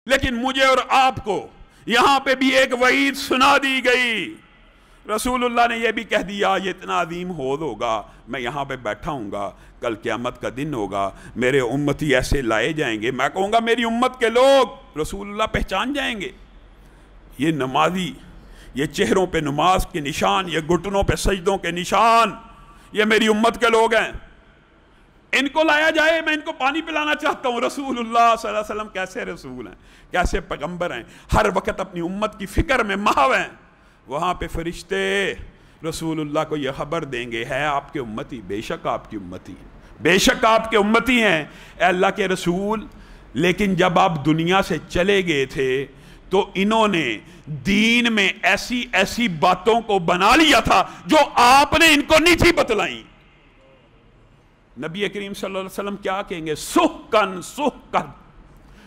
لیکن مجھے اور آپ کو یہاں پہ بھی ایک وعید سنا دی گئی. رسول اللہ نے یہ بھی کہہ دیا یہ اتنا عظیم حوض ہوگا, میں یہاں پہ بیٹھا ہوں گا, کل قیامت کا دن ہوگا, میرے امتی ایسے لائے جائیں گے, میں کہوں گا میری امت کے لوگ, رسول اللہ پہچان جائیں گے یہ نمازی, یہ چہروں پہ نماز کے نشان, یہ گھٹنوں پہ سجدوں کے نشان, یہ میری امت کے لوگ ہیں, ان کو لایا جائے, میں ان کو پانی پلانا چاہتا ہوں. رسول اللہ صلی اللہ علیہ وسلم کیسے رسول ہیں, کیسے پیغمبر ہیں, ہر وقت اپنی امت کی فکر میں محو ہیں. وہاں پہ فرشتے رسول اللہ کو یہ خبر دیں گے, ہے آپ کے امتی, بے شک آپ کی امتی, بے شک آپ کے امتی ہیں اے اللہ کے رسول. لیکن جب آپ دنیا سے چلے گئے تھے تو انہوں نے دین میں ایسی ایسی باتوں کو بنا لیا تھا جو آپ نے ان کو نہیں تھی بتلائیں. نبی کریم صلی اللہ علیہ وسلم کیا کہیں گے, سحقن سحقن.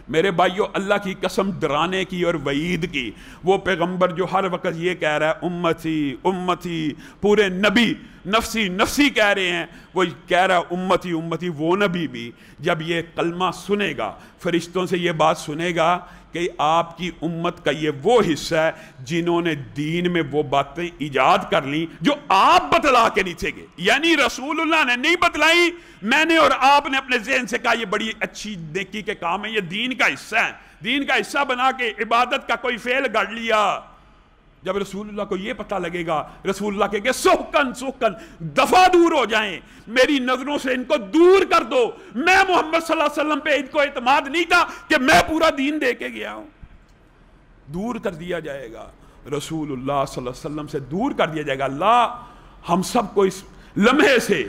میرے بھائیو, اللہ کی قسم ڈرانے کی اور وعید کی, وہ پیغمبر جو ہر وقت یہ کہہ رہا ہے امتی امتی, پورے نبی نفسی نفسی کہہ رہے ہیں, وہ کہہ رہا ہے امتی امتی, وہ نبی بھی جب یہ کلمہ سنے گا, فرشتوں سے یہ بات سنے گا کہ آپ کی امت کا یہ وہ حصہ ہے جنہوں نے دین میں وہ باتیں ایجاد کر لیں جو آپ بتلا کے نہیں تھے گے. یعنی رسول اللہ نے نہیں بتلائی, میں نے اور آپ نے اپنے ذہن سے کہا یہ بڑی اچھی نیکی کے کام ہے, یہ دین کا حصہ ہے, دین کا حصہ بنا کے عبادت کا کوئی فعل گڑ لیا. جب رسول اللہ کو یہ پتہ لگے گا, رسول اللہ کہے گے سحقن سحقن, دفع دور ہو جائیں, میری نظروں سے ان کو دور کر دو. میں محمد صلی اللہ علیہ وسلم پہ ان کو اعتماد نہیں تھا کہ میں پورا دین دے کے گیا ہوں. دور کر دیا جائے گا, رسول اللہ صلی اللہ علیہ وسلم سے دور کر دیا جائے گا. اللہ ہم سب کو اس لمحے سے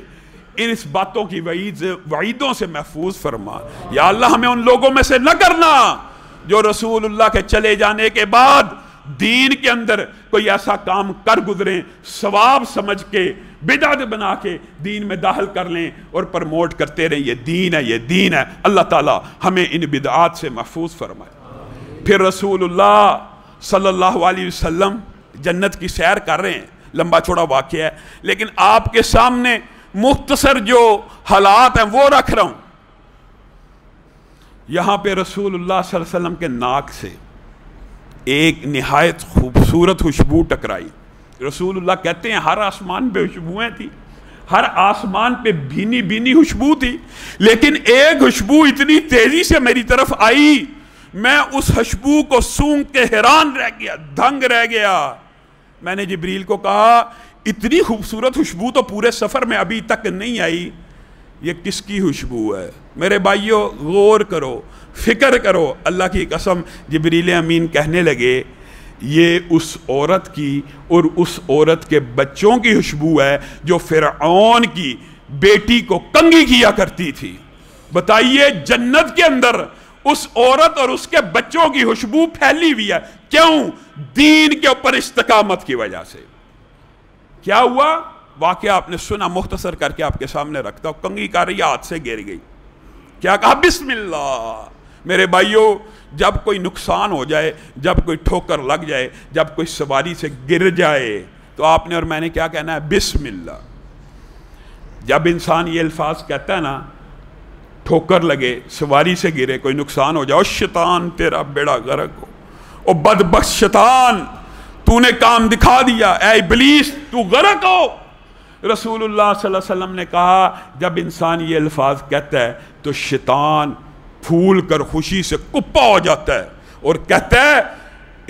اس باتوں کی وعیدوں سے محفوظ فرما. یا اللہ ہمیں ان لوگوں میں سے نہ کرنا جو رسول اللہ کے چلے جانے کے بعد دین کے اندر کوئی ایسا کام کر گزریں, ثواب سمجھ کے بدعت بنا کے دین میں داخل کر لیں اور پرموٹ کرتے رہیں یہ دین ہے, یہ دین ہے. اللہ تعالی ہمیں ان بدعات سے محفوظ فرمائے. پھر رسول اللہ صلی اللہ علیہ وسلم جنت کی سیر کر رہے ہیں, لمبا چوڑا واقعہ ہے, لیکن آپ کے سامنے مختصر جو حالات ہیں وہ رکھ رہا ہوں. یہاں پہ رسول اللہ صلی اللہ علیہ وسلم کے ناک سے ایک نہایت خوبصورت خوشبو ٹکرائی. رسول اللہ کہتے ہیں ہر آسمان پہ خوشبوئیں تھی, ہر آسمان پہ بھینی بھینی خوشبو تھی, لیکن ایک خوشبو اتنی تیزی سے میری طرف آئی, میں اس خوشبو کو سونگھ کے حیران رہ گیا, دھنگ رہ گیا. میں نے جبریل کو کہا اتنی خوبصورت خوشبو تو پورے سفر میں ابھی تک نہیں آئی, یہ کس کی خوشبو ہے؟ میرے بھائیو غور کرو, فکر کرو. اللہ کی قسم جبریل امین کہنے لگے یہ اس عورت کی اور اس عورت کے بچوں کی خوشبو ہے جو فرعون کی بیٹی کو کنگھی کیا کرتی تھی. بتائیے جنت کے اندر اس عورت اور اس کے بچوں کی خوشبو پھیلی ہوئی ہے, کیوں؟ دین کے اوپر استقامت کی وجہ سے. کیا ہوا؟ واقعہ آپ نے سنا, مختصر کر کے آپ کے سامنے رکھتا ہوں. کنگھی کر رہی, ہاتھ سے گر گئی, کیا کہا؟ بسم اللہ. میرے بھائیو جب کوئی نقصان ہو جائے, جب کوئی ٹھوکر لگ جائے, جب کوئی سواری سے گر جائے تو آپ نے اور میں نے کیا کہنا ہے؟ بسم اللہ. جب انسان یہ الفاظ کہتا ہے نا, ٹھوکر لگے, سواری سے گرے, کوئی نقصان ہو جائے, شیطان تیرا بیڑا غرق ہو, او بدبخت شیطان تو نے کام دکھا دیا, اے ابلیس تو غرق ہو. رسول اللہ صلی اللہ علیہ وسلم نے کہا جب انسان یہ الفاظ کہتا ہے تو شیطان پھول کر خوشی سے کپا ہو جاتا ہے اور کہتا ہے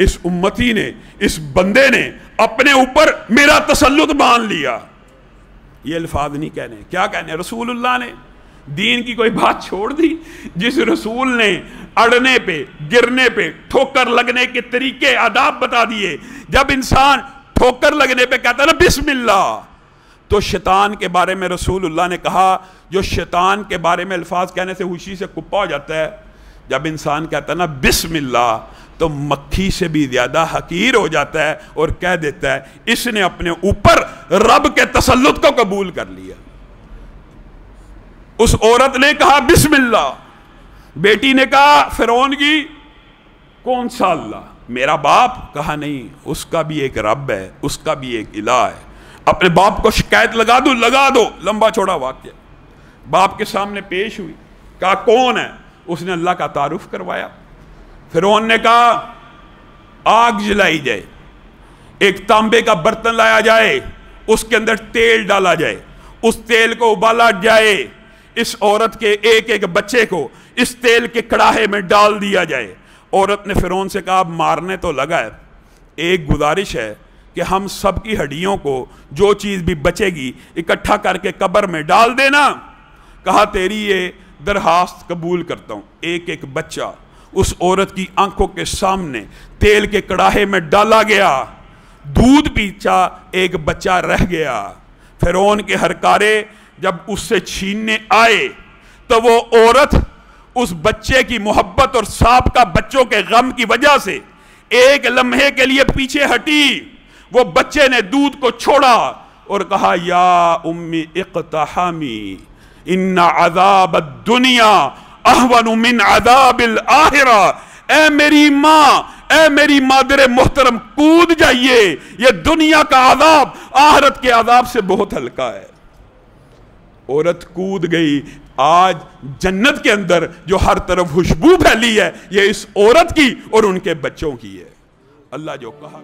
اس امتی نے, اس بندے نے اپنے اوپر میرا تسلط مان لیا. یہ الفاظ نہیں کہنے, کیا کہنے؟ رسول اللہ نے دین کی کوئی بات چھوڑ دی؟ جس رسول نے اڑنے پہ, گرنے پہ, ٹھوکر لگنے کے طریقے آداب بتا دیے, جب انسان ٹھوکر لگنے پہ کہتا ہے نا بسم اللہ, تو شیطان کے بارے میں رسول اللہ نے کہا جو شیطان کے بارے میں الفاظ کہنے سے خوشی سے کپا ہو جاتا ہے, جب انسان کہتا ہے نا بسم اللہ تو مکھی سے بھی زیادہ حقیر ہو جاتا ہے اور کہہ دیتا ہے اس نے اپنے اوپر رب کے تسلط کو قبول کر لیا. اس عورت نے کہا بسم اللہ, بیٹی نے کہا فرعون کی کون سا اللہ؟ میرا باپ. کہا نہیں, اس کا بھی ایک رب ہے, اس کا بھی ایک الہ ہے. اپنے باپ کو شکایت لگا دو, لگا دو. لمبا چوڑا واقعہ باپ کے سامنے پیش ہوئی, کہا کون ہے؟ اس نے اللہ کا تعارف کروایا. فرعون نے کہا آگ جلائی جائے، ایک تانبے کا برتن لایا جائے، اس کے اندر تیل ڈالا جائے، اس تیل کو ابالا جائے، اس عورت کے ایک ایک بچے کو اس تیل کے کڑاہے میں ڈال دیا جائے۔ عورت نے فرعون سے کہا مارنے تو لگا ہے، ایک گزارش ہے کہ ہم سب کی ہڈیوں کو جو چیز بھی بچے گی اکٹھا کر کے قبر میں ڈال دینا۔ کہا تیری یہ درخواست قبول کرتا ہوں۔ ایک ایک بچہ اس عورت کی آنکھوں کے سامنے تیل کے کڑاہے میں ڈالا گیا، دودھ پیچا ایک بچہ رہ گیا۔ فرعون کے ہرکارے جب اس سے چھیننے آئے تو وہ عورت اس بچے کی محبت اور سابقہ بچوں کے غم کی وجہ سے ایک لمحے کے لیے پیچھے ہٹی۔ وہ بچے نے دودھ کو چھوڑا اور کہا یا امی اقتحامی ان عذاب الدنیا اہون من عذاب الآخرہ۔ اے میری ماں، اے میری مادر محترم، کود جائیے، یہ دنیا کا عذاب آخرت کے عذاب سے بہت ہلکا ہے۔ عورت کود گئی۔ آج جنت کے اندر جو ہر طرف خوشبو پھیلی ہے یہ اس عورت کی اور ان کے بچوں کی ہے۔ اللہ جو کہا